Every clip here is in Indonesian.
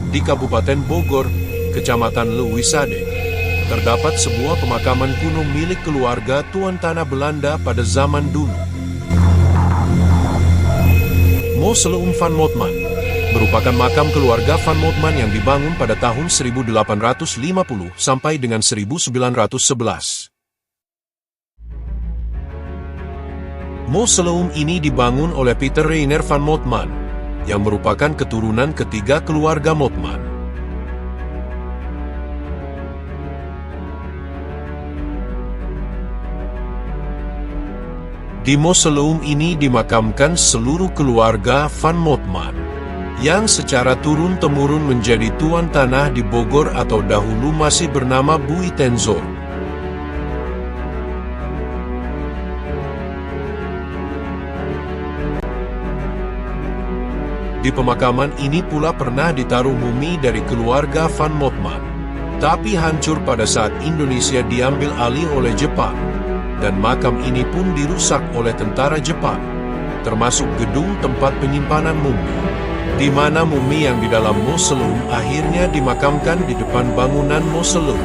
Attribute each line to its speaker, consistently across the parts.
Speaker 1: di Kabupaten Bogor, Kecamatan Lewisade, terdapat sebuah pemakaman kuno milik keluarga tuan tanah Belanda pada zaman dulu. Mausoleum Van Motman merupakan makam keluarga Van Motman yang dibangun pada tahun 1850 sampai dengan 1911. Mausoleum ini dibangun oleh Peter Reiner Van Motman, yang merupakan keturunan ketiga keluarga Motman. Di mausoleum ini dimakamkan seluruh keluarga Van Motman, yang secara turun-temurun menjadi tuan tanah di Bogor atau dahulu masih bernama Buitenzorg. Di pemakaman ini pula pernah ditaruh mumi dari keluarga Van Motman, tapi hancur pada saat Indonesia diambil alih oleh Jepang, dan makam ini pun dirusak oleh tentara Jepang, termasuk gedung tempat penyimpanan mumi, di mana mumi yang di dalam mausoleum akhirnya dimakamkan di depan bangunan mausoleum.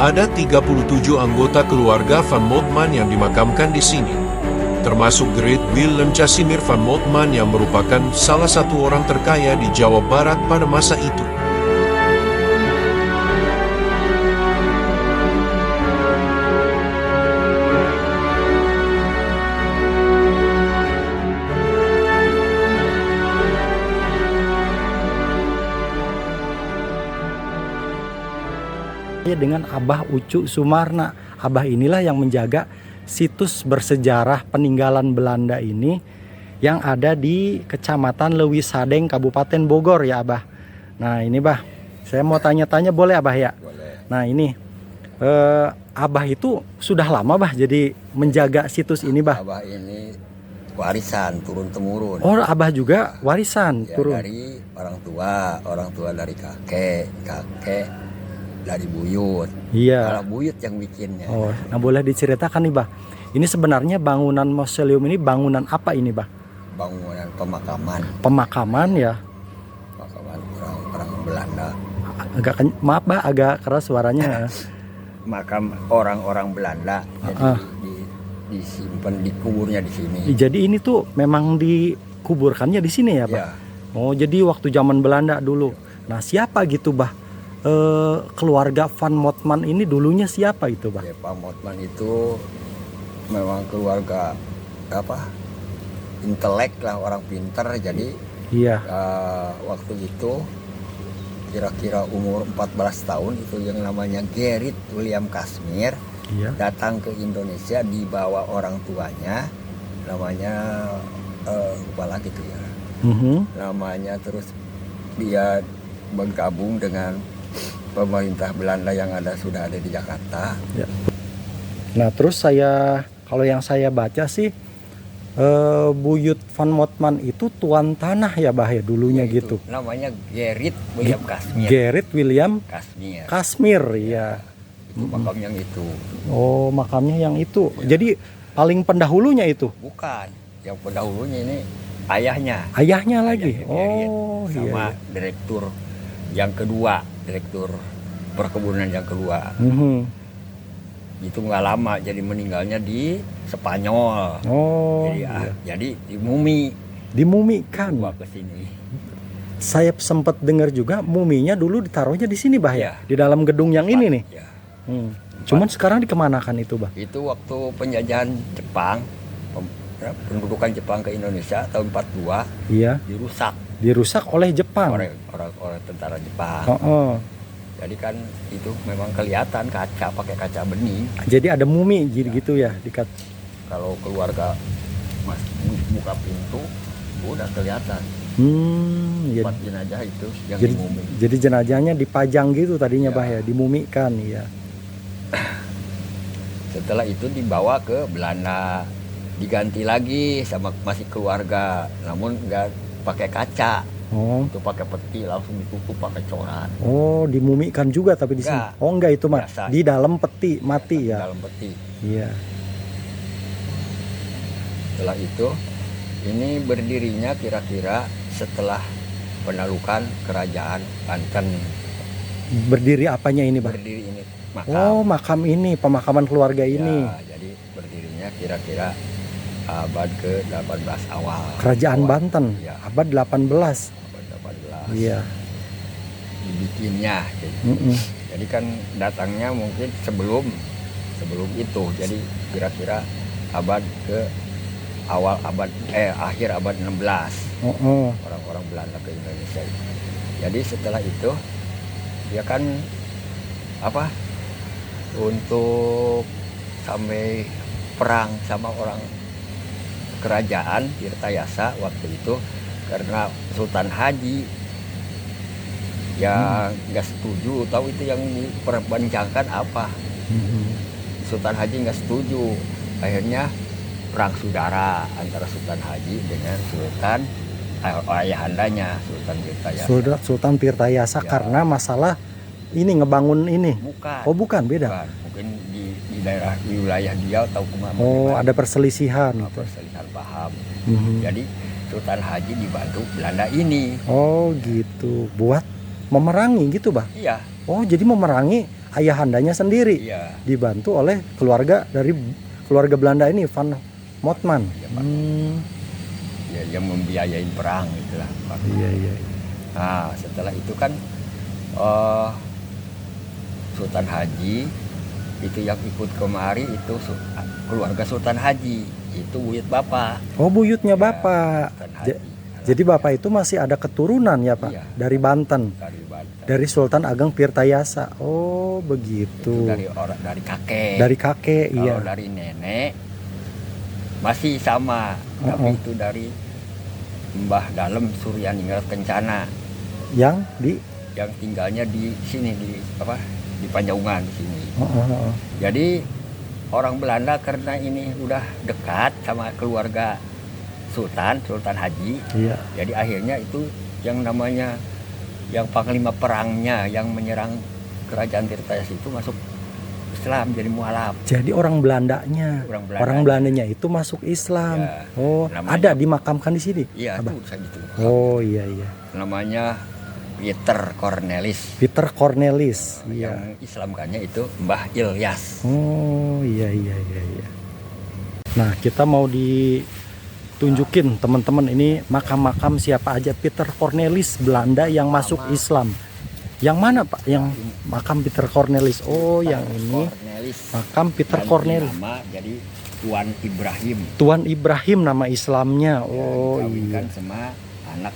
Speaker 1: Ada 37 anggota keluarga Van Motman yang dimakamkan di sini, termasuk Great Willem Casimir Van Motman yang merupakan salah satu orang terkaya di Jawa Barat pada masa itu.
Speaker 2: Dengan Abah Ucu Sumarna. Abah inilah yang menjaga situs bersejarah peninggalan Belanda ini yang ada di Kecamatan Lewisadeng, Kabupaten Bogor ya Abah. Nah ini Bah, saya mau tanya-tanya boleh Abah ya?
Speaker 3: Boleh.
Speaker 2: Nah ini Abah itu sudah lama Bah jadi menjaga situs ini Bah?
Speaker 3: Abah ini warisan turun-temurun.
Speaker 2: Oh Abah juga warisan
Speaker 3: Ya,
Speaker 2: turun?
Speaker 3: dari orang tua dari kakek dari buyut.
Speaker 2: Iya.
Speaker 3: Kalau buyut yang bikinnya.
Speaker 2: Oh, nah boleh diceritakan nih Bah, ini sebenarnya bangunan mausoleum ini bangunan apa ini Bah?
Speaker 3: Bangunan pemakaman.
Speaker 2: Pemakaman ya?
Speaker 3: Pemakaman orang Belanda.
Speaker 2: Maaf Bah, agak keras suaranya.
Speaker 3: Makam orang-orang Belanda. Jadi disimpan, dikuburnya di sini.
Speaker 2: Jadi ini tuh memang dikuburkannya di sini ya Bah?
Speaker 3: Ya.
Speaker 2: Oh jadi waktu zaman Belanda dulu. Nah siapa gitu Bah? Keluarga Van Motman ini dulunya siapa itu Bah?
Speaker 3: Ya, Pak Motman itu memang keluarga intelek lah, orang pintar. Jadi
Speaker 2: Iya.
Speaker 3: waktu itu kira-kira umur 14 tahun itu yang namanya Gerrit William Casimir
Speaker 2: Iya.
Speaker 3: datang ke Indonesia dibawa orang tuanya, namanya lupa lagi tuh ya namanya. Terus dia bergabung dengan pemerintah Belanda yang sudah ada di Jakarta.
Speaker 2: Ya. Nah terus kalau yang saya baca sih Buyut Van Motman itu tuan tanah ya Bah ya dulunya
Speaker 3: Ya,
Speaker 2: gitu.
Speaker 3: Namanya Gerrit William Casimir.
Speaker 2: Gerrit William
Speaker 3: Casimir.
Speaker 2: Casimir ya.
Speaker 3: Itu makam yang itu.
Speaker 2: Oh makamnya yang itu.
Speaker 3: Ya.
Speaker 2: Jadi paling pendahulunya itu.
Speaker 3: Bukan. Yang pendahulunya ini ayahnya.
Speaker 2: Ayahnya lagi.
Speaker 3: Ayahnya Gerrit.
Speaker 2: Oh
Speaker 3: Sama
Speaker 2: iya.
Speaker 3: direktur yang kedua, direktur perkebunan yang kedua. Itu nggak lama, jadi meninggalnya di Spanyol.
Speaker 2: Oh
Speaker 3: Jadi
Speaker 2: iya.
Speaker 3: jadi dimumi.
Speaker 2: Dimumikan.
Speaker 3: Gua ke sini.
Speaker 2: Saya sempat dengar juga muminya dulu ditaruhnya di sini Bah ya,
Speaker 3: Ya.
Speaker 2: di dalam gedung yang ini nih.
Speaker 3: Ya.
Speaker 2: Cuman sekarang dikemanakan itu Bah?
Speaker 3: Itu waktu penjajahan Jepang, pendudukan Jepang ke Indonesia tahun 42
Speaker 2: Iya.
Speaker 3: dirusak
Speaker 2: Oleh Jepang.
Speaker 3: oleh orang tentara Jepang.
Speaker 2: Oh.
Speaker 3: Jadi kan itu memang kelihatan kaca, pakai kaca bening.
Speaker 2: Jadi ada mumi gitu ya dikat.
Speaker 3: Kalau keluarga mas buka pintu udah kelihatan.
Speaker 2: Ya.
Speaker 3: 4 jenazah itu yang
Speaker 2: Jadi,
Speaker 3: dimumi.
Speaker 2: jadi jenazahnya dipajang gitu tadinya
Speaker 3: Ya.
Speaker 2: Bah ya, dimumikan ya.
Speaker 3: Setelah itu dibawa ke Belanda, diganti lagi sama masih keluarga, namun nggak pakai kaca.
Speaker 2: Oh.
Speaker 3: Itu pakai peti, langsung ditutup pakai coran.
Speaker 2: Oh, dimumikan juga tapi di sini.
Speaker 3: Enggak.
Speaker 2: Oh, enggak itu mah.
Speaker 3: Biasa.
Speaker 2: Di dalam peti mati
Speaker 3: Di
Speaker 2: ya.
Speaker 3: dalam peti.
Speaker 2: Iya.
Speaker 3: Setelah itu Ini berdirinya kira-kira setelah penaklukan kerajaan Banten.
Speaker 2: Berdiri apanya ini, Bah?
Speaker 3: Berdiri ini makam.
Speaker 2: Oh, makam ini, pemakaman keluarga ini.
Speaker 3: Ya, jadi berdirinya kira-kira abad ke-18 awal.
Speaker 2: Kerajaan Banten,
Speaker 3: Ya.
Speaker 2: abad 18.
Speaker 3: Abad 18.
Speaker 2: Iya.
Speaker 3: Dibikinnya. Jadi kan datangnya mungkin sebelum itu. Jadi kira-kira abad ke akhir abad 16. Orang-orang Belanda ke Indonesia. Jadi setelah itu ya kan untuk sampai perang sama orang kerajaan Tirtayasa waktu itu, karena Sultan Haji yang nggak setuju, tahu itu yang diperbincangkan apa. Sultan Haji nggak setuju, akhirnya perang saudara antara Sultan Haji dengan Sultan ayahandanya Sultan Tirtayasa.
Speaker 2: Sultan Tirtayasa
Speaker 3: Ya.
Speaker 2: Karena masalah ini ngebangun ini.
Speaker 3: Bukan.
Speaker 2: Oh, bukan, beda.
Speaker 3: Bukan. Mungkin di daerah di wilayah dia atau kemana.
Speaker 2: Oh, ada perselisihan.
Speaker 3: Perselisihan paham.
Speaker 2: Mhm.
Speaker 3: Jadi Sultan Haji dibantu Belanda ini.
Speaker 2: Oh, gitu. Buat memerangi gitu, Bah.
Speaker 3: Iya.
Speaker 2: Oh, jadi memerangi ayahandanya sendiri.
Speaker 3: Iya.
Speaker 2: Dibantu oleh keluarga Belanda ini, Van Motman.
Speaker 3: Iya, Pak. Ya, yang membiayain perang itulah.
Speaker 2: Iya.
Speaker 3: Nah, setelah itu kan Sultan Haji itu yang ikut kemari itu keluarga Sultan Haji, itu buyut bapak.
Speaker 2: Oh, buyutnya
Speaker 3: Ya,
Speaker 2: Bapak.
Speaker 3: Sultan Haji.
Speaker 2: Jadi Bapak itu masih ada keturunan ya, Pak?
Speaker 3: Iya.
Speaker 2: Dari Banten.
Speaker 3: Dari Banten.
Speaker 2: Dari Sultan Ageng Tirtayasa. Oh,
Speaker 3: Itu
Speaker 2: begitu.
Speaker 3: dari kakek.
Speaker 2: Dari kakek,
Speaker 3: Kalau
Speaker 2: iya.
Speaker 3: dari nenek masih sama, tapi itu dari Mbah Dalem Suryaningrat Kencana
Speaker 2: Yang di
Speaker 3: yang tinggalnya di sini di Panjaungan di sini. Jadi orang Belanda karena ini udah dekat sama keluarga Sultan Haji,
Speaker 2: Iya.
Speaker 3: jadi akhirnya itu yang namanya yang panglima perangnya yang menyerang kerajaan Tirtayasa itu masuk Islam, jadi mualaf.
Speaker 2: Jadi orang Belandanya. Orang Belandanya itu masuk Islam.
Speaker 3: Ya,
Speaker 2: Oh,
Speaker 3: namanya-
Speaker 2: ada dimakamkan di sini.
Speaker 3: Iya,
Speaker 2: Abah?
Speaker 3: itu saya gitu.
Speaker 2: Oh, iya.
Speaker 3: Namanya Peter Cornelis.
Speaker 2: Peter Cornelis. Iya.
Speaker 3: Yang Islamkannya itu Mbah Ilyas.
Speaker 2: Oh, iya. Nah, kita mau ditunjukin teman-teman ini makam-makam siapa aja Peter Cornelis Belanda yang masuk Islam. Yang mana, Pak? Yang makam Peter Cornelis. Oh, yang ini
Speaker 3: Cornelis.
Speaker 2: makam Peter
Speaker 3: Ganti
Speaker 2: Cornelis.
Speaker 3: nama jadi Tuan Ibrahim.
Speaker 2: Tuan Ibrahim nama Islamnya. Oh, iya.
Speaker 3: Dikawinkan sama anak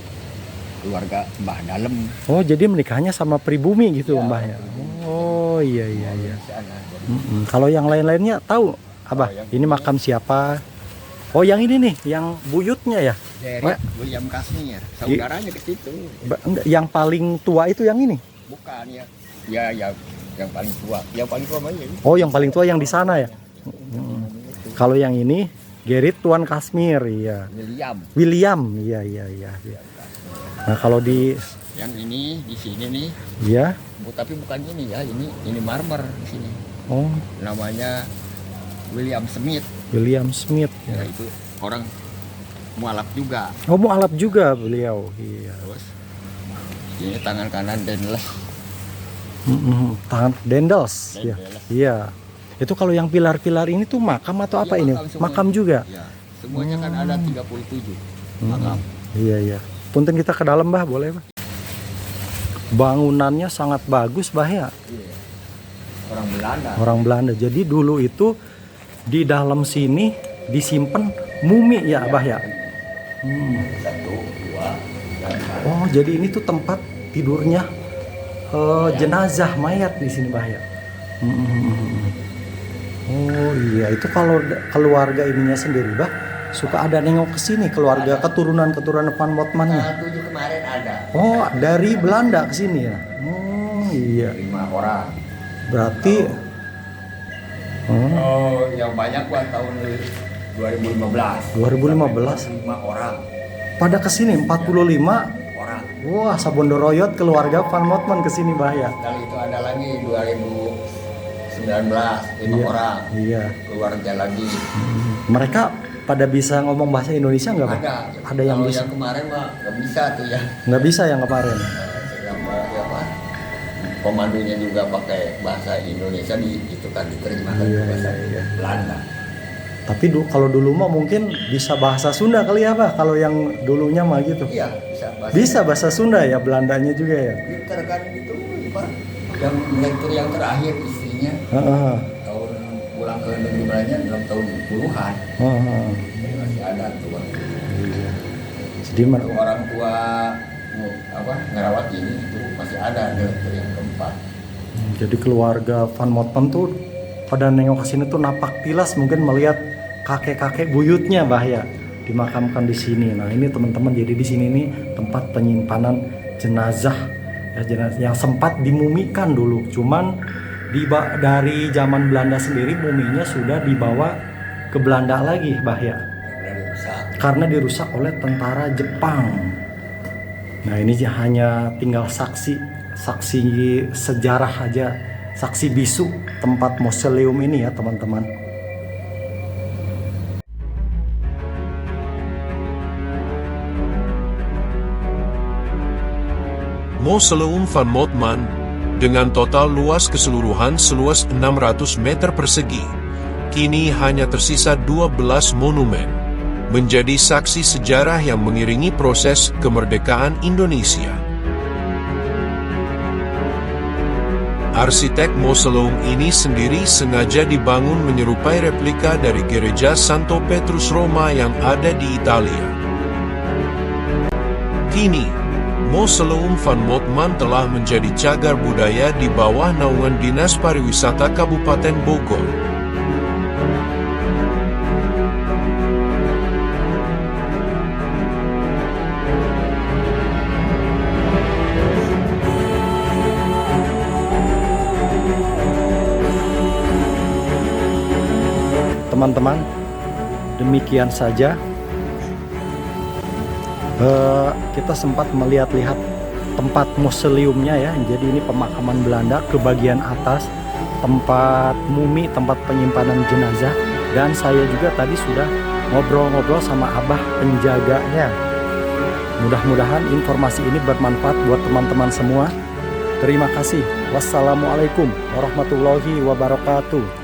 Speaker 3: keluarga Mbah Dalem.
Speaker 2: Oh, jadi menikahnya sama pribumi gitu,
Speaker 3: Iya,
Speaker 2: Mbahnya.
Speaker 3: pribumi.
Speaker 2: Oh, iya.
Speaker 3: Di sana. Jadi,
Speaker 2: Kalau yang lain-lainnya tahu, Abah?
Speaker 3: yang
Speaker 2: Ini
Speaker 3: ini-
Speaker 2: makam siapa? Oh, yang ini nih, yang buyutnya ya.
Speaker 3: Derek William Kasmir, saudaranya ke situ.
Speaker 2: Enggak, yang paling tua itu yang ini.
Speaker 3: Bukan ya. Ya, yang paling tua. Yang paling tua mah ini.
Speaker 2: Oh, yang paling tua yang di sana ya. Kalau yang ini Gerrit Tuan Kasmir, iya.
Speaker 3: William.
Speaker 2: Iya. Nah, kalau di
Speaker 3: Yang ini di sini nih.
Speaker 2: ya,
Speaker 3: Tapi bukan ini ya. Ini marmer di sini.
Speaker 2: oh,
Speaker 3: Namanya William Smith.
Speaker 2: William Smith.
Speaker 3: Ya,
Speaker 2: Ya.
Speaker 3: itu orang mualaf juga.
Speaker 2: Oh, mualaf juga beliau. Iya.
Speaker 3: Terus ini tangan kanan Dendles.
Speaker 2: Tangan Dendels. Ya.
Speaker 3: Dendels.
Speaker 2: Iya. Itu kalau yang pilar-pilar ini tuh makam atau apa
Speaker 3: Iya,
Speaker 2: ini?
Speaker 3: makam semua.
Speaker 2: Makam juga.
Speaker 3: Ya, semuanya kan ada 37 makam.
Speaker 2: Iya. Punten kita ke dalam, Bah, boleh, Bah? Bangunannya sangat bagus, Bah, ya.
Speaker 3: Iya. Orang Belanda.
Speaker 2: Orang Belanda. Jadi dulu itu di dalam sini disimpan mumi ya, Bah, ya.
Speaker 3: 1, 2, 3.
Speaker 2: Oh, jadi ini tuh tempat tidurnya jenazah mayat di sini, Bah, ya. Oh iya, itu kalau keluarga ininya sendiri, Bah, suka ada nengok ke sini keluarga keturunan Van Motmannya.
Speaker 3: Tanggal 7 kemarin ada.
Speaker 2: Oh, dari Belanda ke sini ya. Oh iya.
Speaker 3: 5 orang.
Speaker 2: Berarti
Speaker 3: Oh, yang banyak gua tahun 2015.
Speaker 2: 2015
Speaker 3: 5 orang.
Speaker 2: pada kesini 45
Speaker 3: Orang.
Speaker 2: Wah, Sabondoroyot keluarga Van Motman kesini, Bah, ya.
Speaker 3: Kali itu ada lagi 2019 5
Speaker 2: Iya.
Speaker 3: orang.
Speaker 2: Iya.
Speaker 3: Keluarga lagi.
Speaker 2: Mereka pada bisa ngomong bahasa Indonesia nggak Pak? Ada yang
Speaker 3: kalau
Speaker 2: bisa?
Speaker 3: yang kemarin mah nggak bisa tuh ya.
Speaker 2: Nggak bisa yang kemarin.
Speaker 3: Yang apa? Komandonya juga pakai bahasa Indonesia itu kan diterjemahkan ke bahasa Belanda.
Speaker 2: Tapi kalau dulu mah mungkin bisa bahasa Sunda kali ya Pak? Kalau yang dulunya mah gitu.
Speaker 3: Iya, bisa.
Speaker 2: Bisa bahasa Sunda ya, Belandanya juga ya.
Speaker 3: Pinter kan itu Pak. Yang direktur yang terakhir istrinya tahun pulang ke negeri Belanda dalam tahun puluhan. Masih ada tuh Pak.
Speaker 2: Jadi
Speaker 3: orang tua ngerawat ini itu masih ada direktur yang keempat.
Speaker 2: Jadi keluarga Van Motman tuh pada nengok ke sini tuh napak tilas mungkin melihat kakek-kakek buyutnya bahaya dimakamkan di sini. Nah ini teman-teman, jadi di sini nih tempat penyimpanan jenazah ya, jenazah yang sempat dimumikan dulu. Cuman dari zaman Belanda sendiri muminya sudah dibawa ke Belanda lagi bahaya karena dirusak oleh tentara Jepang. Nah ini hanya tinggal saksi sejarah aja, saksi bisu tempat mausoleum ini ya teman-teman.
Speaker 1: Mausoleum Van Motman dengan total luas keseluruhan seluas 600 meter persegi, kini hanya tersisa 12 monumen, menjadi saksi sejarah yang mengiringi proses kemerdekaan Indonesia. Arsitek mausoleum ini sendiri sengaja dibangun menyerupai replika dari gereja Santo Petrus Roma yang ada di Italia. Kini, Mausoleum Van Motman telah menjadi cagar budaya di bawah naungan Dinas Pariwisata Kabupaten Bogor.
Speaker 2: Teman-teman, demikian saja kita sempat melihat-lihat tempat mausoleumnya ya. Jadi ini pemakaman Belanda, ke bagian atas tempat mumi, tempat penyimpanan jenazah, dan saya juga tadi sudah ngobrol-ngobrol sama abah penjaganya. Mudah-mudahan informasi ini bermanfaat buat teman-teman semua. Terima kasih. Wassalamualaikum warahmatullahi wabarakatuh.